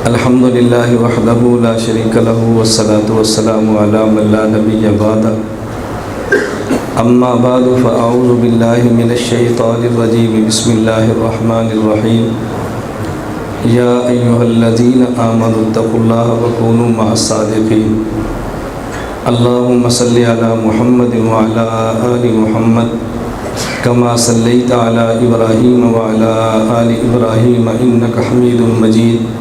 الحمد للہ وحدہ لا شریک لہ والصلاة والسلام علی من لا نبی بعدہ اما بعد فاعوذ باللہ من الشیطان الرجیم بسم اللہ الرحمن الرحیم یا ایہا الذین آمنوا اتقوا اللہ وکونوا مع الصادقین اللہم صلی علی محمد وعلی آل محمد کما صلیت علی ابراہیم وعلی آل ابراہیم انک حمید مجید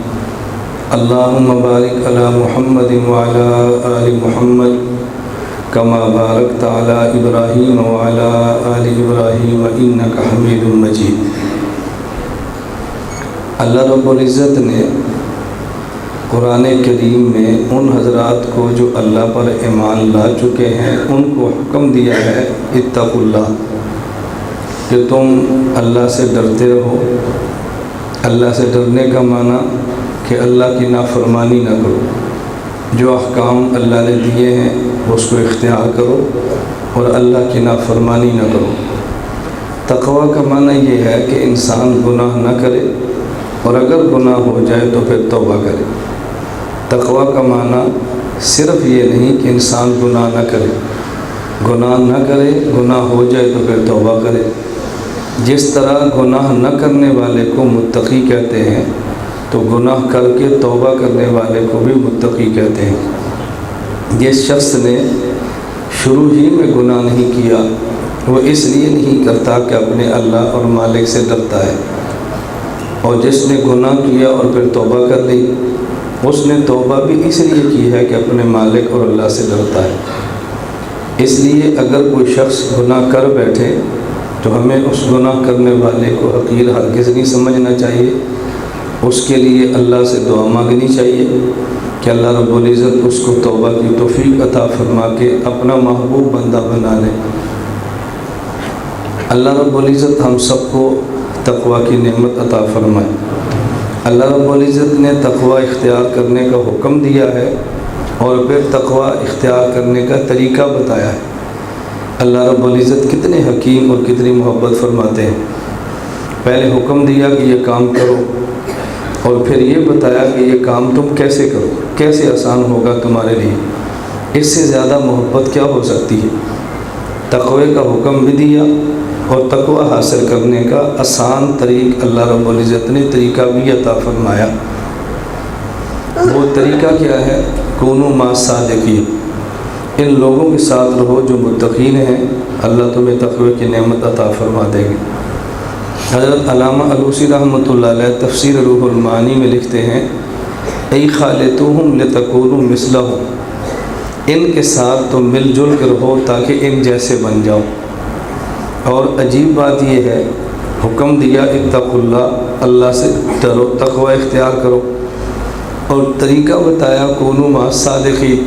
اللہم بارک علی محمد وعلی آل محمد کما بارکت علی ابراہیم وعلی آل ابراہیم انک حمید مجید۔ اللہ رب العزت نے قرآن کریم میں ان حضرات کو جو اللہ پر ایمان لا چکے ہیں ان کو حکم دیا ہے اتقوا اللہ، کہ تم اللہ سے ڈرتے رہو۔ اللہ سے ڈرنے کا معنی کہ اللہ کی نافرمانی نہ کرو، جو احکام اللہ نے دیے ہیں اس کو اختیار کرو اور اللہ کی نافرمانی نہ کرو۔ تقوی کا معنی یہ ہے کہ انسان گناہ نہ کرے اور اگر گناہ ہو جائے تو پھر توبہ کرے۔ تقوی کا معنی صرف یہ نہیں کہ انسان گناہ نہ کرے، گناہ نہ کرے، گناہ ہو جائے تو پھر توبہ کرے۔ جس طرح گناہ نہ کرنے والے کو متقی کہتے ہیں تو گناہ کر کے توبہ کرنے والے کو بھی متقی کہتے ہیں۔ جس شخص نے شروع ہی میں گناہ نہیں کیا وہ اس لیے نہیں کرتا کہ اپنے اللہ اور مالک سے ڈرتا ہے، اور جس نے گناہ کیا اور پھر توبہ کر لی اس نے توبہ بھی اس لیے کی ہے کہ اپنے مالک اور اللہ سے ڈرتا ہے۔ اس لیے اگر کوئی شخص گناہ کر بیٹھے تو ہمیں اس گناہ کرنے والے کو حقیر ہرگز نہیں سمجھنا چاہیے، اس کے لیے اللہ سے دعا مانگنی چاہیے کہ اللہ رب العزت اس کو توبہ کی توفیق عطا فرما کے اپنا محبوب بندہ بنا لے۔ اللہ رب العزت ہم سب کو تقوی کی نعمت عطا فرمائے۔ اللہ رب العزت نے تقوی اختیار کرنے کا حکم دیا ہے اور پھر تقوی اختیار کرنے کا طریقہ بتایا ہے۔ اللہ رب العزت کتنے حکیم اور کتنی محبت فرماتے ہیں۔ پہلے حکم دیا کہ یہ کام کرو اور پھر یہ بتایا کہ یہ کام تم کیسے کرو، کیسے آسان ہوگا تمہارے لیے۔ اس سے زیادہ محبت کیا ہو سکتی ہے؟ تقوی کا حکم بھی دیا اور تقوی حاصل کرنے کا آسان طریق اللہ رب العزت نے طریقہ بھی عطا فرمایا۔ وہ طریقہ کیا ہے؟ کونوا مع الصادقین، ان لوگوں کے ساتھ رہو جو متقین ہیں، اللہ تمہیں تقوی کی نعمت عطا فرما دے گی۔ حضرت علامہ علوسی رحمۃ اللہ علیہ تفسیر روح المعانی میں لکھتے ہیں ای خالطوہم لتکونوا مثلہم، ان کے ساتھ تم مل جل کر رہو تاکہ ان جیسے بن جاؤ۔ اور عجیب بات یہ ہے، حکم دیا اتقوا اللہ، اللہ سے ڈرو، تقوی اختیار کرو، اور طریقہ بتایا کونوا مع الصادقین۔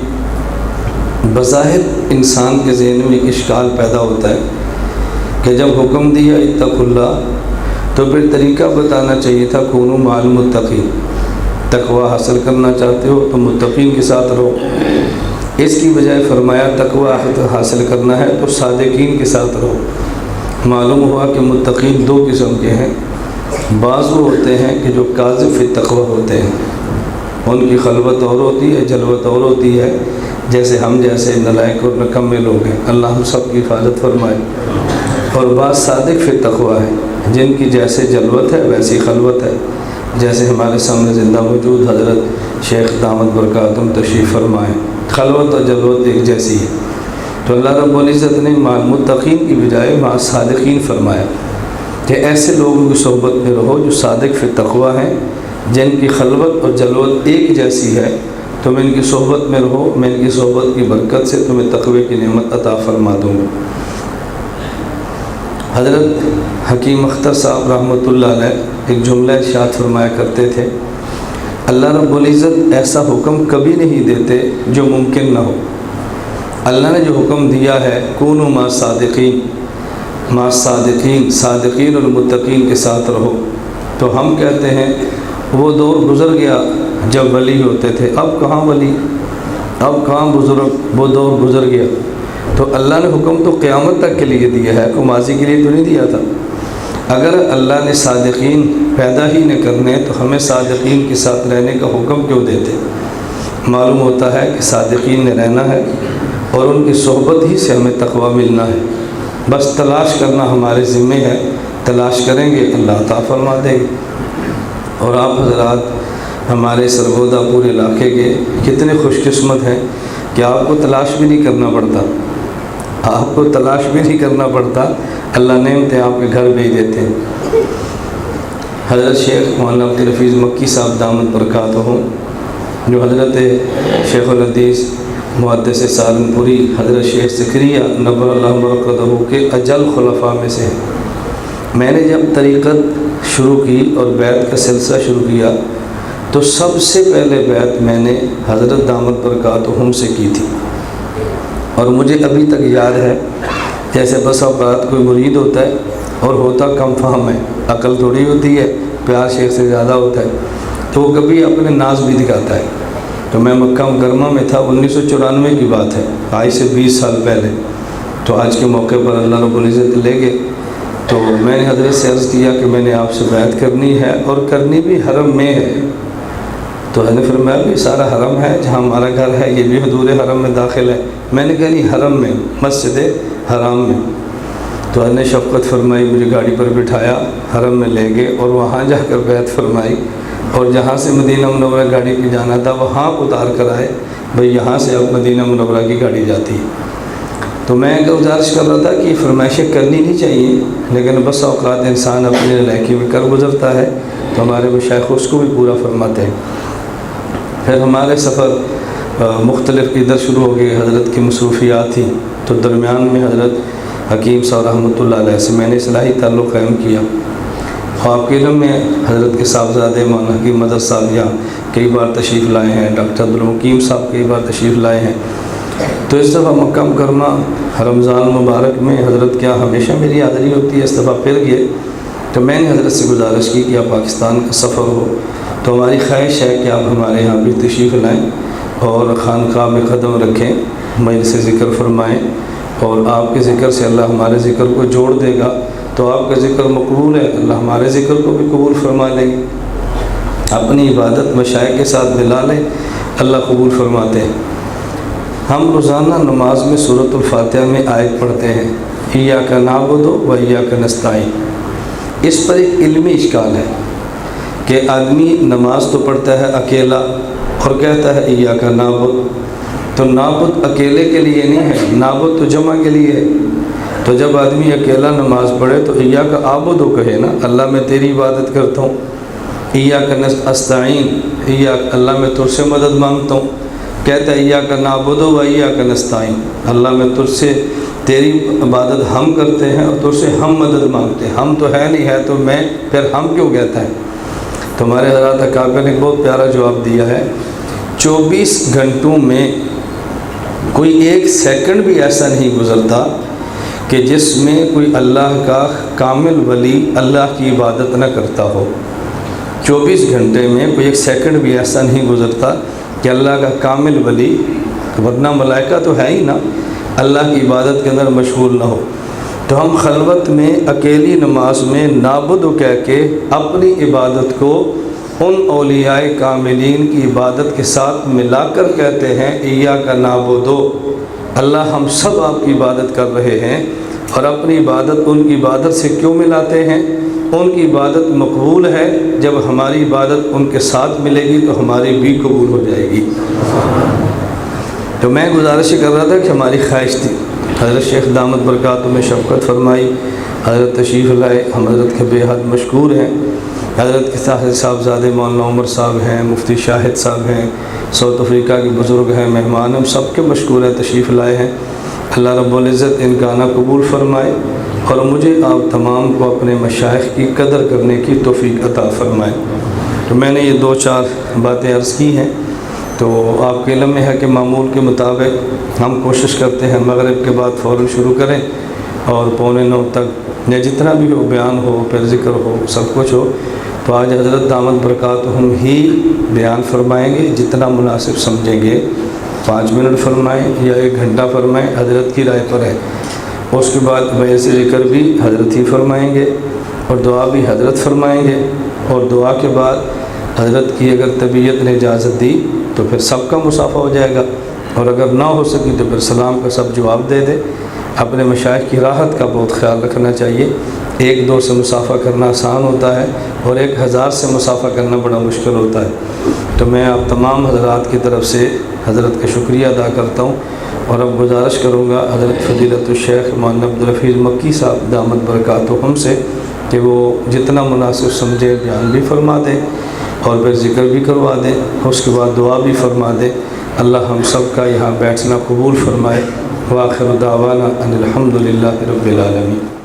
بظاہر انسان کے ذہن میں ایک اشکال پیدا ہوتا ہے کہ جب حکم دیا اتقوا اللہ تو پھر طریقہ بتانا چاہیے تھا کونوا مع المتقین۔ تقوی حاصل کرنا چاہتے ہو تو متقین کے ساتھ رہو، اس کی بجائے فرمایا تقوی حاصل کرنا ہے تو صادقین کے ساتھ رہو۔ معلوم ہوا کہ متقین دو قسم کے ہیں، بعض وہ ہوتے ہیں کہ جو کاذب فی التقوی ہوتے ہیں، ان کی خلوت اور ہوتی ہے، جلوت اور ہوتی ہے، جیسے ہم جیسے نالائق اور نکمے لوگ ہیں، اللہ ہم سب کی حفاظت فرمائے۔ اور بعض صادق فی التقوی ہے، جن کی جیسے جلوت ہے ویسی خلوت ہے، جیسے ہمارے سامنے زندہ موجود حضرت شیخ دامت برکاتہم تشریف فرمائے، خلوت اور جلوت ایک جیسی ہے۔ تو اللہ رب العزت نے مع المتقین کی بجائے مع الصادقین فرمایا کہ ایسے لوگوں کی صحبت میں رہو جو صادق فی التقوی ہیں، جن کی خلوت اور جلوت ایک جیسی ہے، تم ان کی صحبت میں رہو، میں ان کی صحبت کی برکت سے تمہیں تقوی کی نعمت عطا فرما دوں گا۔ حضرت حکیم اختر صاحب رحمۃ اللہ علیہ ایک جملہ ارشاد فرمایا کرتے تھے اللہ رب العزت ایسا حکم کبھی نہیں دیتے جو ممکن نہ ہو۔ اللہ نے جو حکم دیا ہے کونوا مع الصادقین، مع الصادقین، صادقین اور متقین کے ساتھ رہو، تو ہم کہتے ہیں وہ دور گزر گیا جب ولی ہوتے تھے، اب کہاں ولی، اب کہاں بزرگ، وہ دور گزر گیا۔ تو اللہ نے حکم تو قیامت تک کے لیے دیا ہے، کوئی ماضی کے لیے تو نہیں دیا تھا۔ اگر اللہ نے صادقین پیدا ہی نہ کرنے تو ہمیں صادقین کے ساتھ رہنے کا حکم کیوں دیتے؟ معلوم ہوتا ہے کہ صادقین نے رہنا ہے اور ان کی صحبت ہی سے ہمیں تقویٰ ملنا ہے، بس تلاش کرنا ہمارے ذمے ہے، تلاش کریں گے اللہ عطا فرما دے گے۔ اور آپ حضرات ہمارے سرگودا پورے علاقے کے کتنے خوش قسمت ہیں کہ آپ کو تلاش بھی نہیں کرنا پڑتا، آپ کو تلاش بھی نہیں کرنا پڑتا، اللہ نعمتیں آپ کے گھر بھیج دیتے ہیں۔ حضرت شیخ مولانا عبدالحفیظ مکی صاحب دامت برکاتہ، جو حضرت شیخ الحدیث محدث سہارنپوری حضرت شیخ زکریا نبر اللہ مرقدہ کے اجل خلفاء میں سے ہیں۔ میں نے جب طریقت شروع کی اور بیعت کا سلسلہ شروع کیا تو سب سے پہلے بیعت میں نے حضرت دامت برکاتہم سے کی تھی، اور مجھے ابھی تک یاد ہے، جیسے بس اوقات کوئی مرید ہوتا ہے اور ہوتا کم فہم ہے، عقل تھوڑی ہوتی ہے، پیار شیخ سے زیادہ ہوتا ہے، تو وہ کبھی اپنے ناز بھی دکھاتا ہے۔ تو میں مکہ مکرمہ میں تھا، 1994 کی بات ہے، آج سے 20 سال پہلے۔ تو آج کے موقع پر اللہ رب العزت لے گئے، تو میں نے حضرت سے عرض کیا کہ میں نے آپ سے بیعت کرنی ہے اور کرنی بھی حرم میں ہے۔ تو حضرت نے فرمایا بھی سارا حرم ہے، جہاں ہمارا گھر ہے یہ بھی حدود حرم میں داخل ہے۔ میں نے کہا نہیں، حرم میں، مسجد حرام میں۔ تو حضرت نے شفقت فرمائی، مجھے گاڑی پر بٹھایا، حرم میں لے گئے اور وہاں جا کر بیعت فرمائی، اور جہاں سے مدینہ منورہ گاڑی پہ جانا تھا وہاں اتار کر آئے، بھئی یہاں سے اب مدینہ منورہ کی گاڑی جاتی ہے۔ تو میں گزارش کر رہا تھا کہ یہ فرمائشیں کرنی نہیں چاہیے، لیکن بس اوقات انسان اپنے علاقے میں کر گزرتا ہے تو ہمارے مشائخ اس کو بھی پورا فرماتے ہیں۔ پھر ہمارے سفر مختلف ادھر شروع ہو گئے، حضرت کی مصروفیات تھیں، تو درمیان میں حضرت حکیم صاحب رحمۃ اللہ علیہ سے میں نے اصلاحی تعلق قائم کیا۔ خواب کے علم میں حضرت کے صاحبزادے مولانا حکیم مدد صاحب یہاں کئی بار تشریف لائے ہیں، ڈاکٹر عبدالحکیم صاحب کئی بار تشریف لائے ہیں۔ تو اس دفعہ مکہ مکرمہ رمضان مبارک میں حضرت کیا ہمیشہ میری حاضری ہوتی ہے، اس دفعہ پھر گئے۔ تو میں نے حضرت سے گزارش کی کہ آپ پاکستان کا سفر ہو تو ہماری خواہش ہے کہ آپ ہمارے یہاں بھی تشریف لائیں اور خانقاہ میں قدم رکھیں، مجلس ذکر فرمائیں، اور آپ کے ذکر سے اللہ ہمارے ذکر کو جوڑ دے گا، تو آپ کا ذکر مقبول ہے، اللہ ہمارے ذکر کو بھی قبول فرما لے گی۔ اپنی عبادت مشائخ کے ساتھ ملا لیں، اللہ قبول فرماتے ہیں۔ ہم روزانہ نماز میں سورۃ الفاتحہ میں آیت پڑھتے ہیں، ایاک نعبد و ایاک نستعین۔ اس پر ایک علمی اشکال ہے کہ آدمی نماز تو پڑھتا ہے اکیلا اور کہتا ہے ایاک نعبد، تو نعبد اکیلے کے لیے نہیں ہے، نعبد تو جمع کے لیے ہے۔ تو جب آدمی اکیلا نماز پڑھے تو ایاک اعبد و کہے نا، اللہ میں تیری عبادت کرتا ہوں، ایاک نستعین، ایاک اللہ میں تجھ سے مدد مانگتا ہوں، کہتا ہے ایاک نعبد و ایاک نستعین، اللہ میں تجھ سے تیری عبادت ہم کرتے ہیں اور تجھ سے ہم مدد مانگتے ہیں، ہم تو ہے نہیں، ہے تو میں، پھر ہم کیوں کہتا ہے؟ تو ہمارے حضرات اکابر نے بہت پیارا جواب دیا ہے، 24 گھنٹوں میں کوئی ایک سیکنڈ بھی ایسا نہیں گزرتا کہ جس میں کوئی اللہ کا کامل ولی اللہ کی عبادت نہ کرتا ہو۔ 24 گھنٹے میں کوئی ایک سیکنڈ بھی ایسا نہیں گزرتا کہ اللہ کا کامل ولی، ورنہ ملائکہ تو ہے ہی نا، اللہ کی عبادت کے اندر مشغول نہ ہو۔ تو ہم خلوت میں اکیلی نماز میں نعبد کہہ کے اپنی عبادت کو ان اولیاء کاملین کی عبادت کے ساتھ ملا کر کہتے ہیں ایاک نعبد، اللہ ہم سب آپ کی عبادت کر رہے ہیں، اور اپنی عبادت ان کی عبادت سے کیوں ملاتے ہیں؟ ان کی عبادت مقبول ہے، جب ہماری عبادت ان کے ساتھ ملے گی تو ہماری بھی قبول ہو جائے گی۔ تو میں گزارش کر رہا تھا کہ ہماری خواہش تھی، حضرت شیخ دامت برکاتہ میں شفقت فرمائی، حضرت تشریف لائے، ہم حضرت کے بے حد مشکور ہیں۔ حضرت کے صاحبزادے مولانا عمر صاحب ہیں، مفتی شاہد صاحب ہیں، ساؤتھ افریقہ کے بزرگ ہیں، مہمان ہم سب کے مشکور ہیں، تشریف لائے ہیں۔ اللہ رب العزت ان کا آنا قبول فرمائے اور مجھے آپ تمام کو اپنے مشائخ کی قدر کرنے کی توفیق عطا فرمائے۔ تو میں نے یہ 2-4 باتیں عرض کی ہیں، تو آپ کے علم میں ہے کہ معمول کے مطابق ہم کوشش کرتے ہیں مغرب کے بعد فوراً شروع کریں اور 8:45 تک یا جتنا بھی ہو، بیان ہو، پھر ذکر ہو، سب کچھ ہو۔ تو آج حضرت دامت برکاتہم ہی بیان فرمائیں گے، جتنا مناسب سمجھیں گے، 5 منٹ فرمائیں یا 1 گھنٹہ فرمائیں، حضرت کی رائے پر ہے۔ اس کے بعد بیان سے ذکر بھی حضرت ہی فرمائیں گے، اور دعا بھی حضرت فرمائیں گے، اور دعا کے بعد حضرت کی اگر طبیعت نے اجازت دی تو پھر سب کا مصافحہ ہو جائے گا، اور اگر نہ ہو سکی تو پھر سلام کا سب جواب دے دے۔ اپنے مشائخ کی راحت کا بہت خیال رکھنا چاہیے۔ 1-2 سے مصافحہ کرنا آسان ہوتا ہے، اور 1000 سے مصافحہ کرنا بڑا مشکل ہوتا ہے۔ تو میں آپ تمام حضرات کی طرف سے حضرت کا شکریہ ادا کرتا ہوں، اور اب گزارش کروں گا حضرت فضیلت الشیخ مولانا عبدالحفیظ مکی صاحب دامت برکاتہم سے کہ وہ جتنا مناسب سمجھے بیان بھی فرما دیں اور پھر ذکر بھی کروا دیں، اس کے بعد دعا بھی فرما دیں۔ اللہ ہم سب کا یہاں بیٹھنا قبول فرمائے۔ وآخر دعوانا ان الحمد للہ رب العالمین۔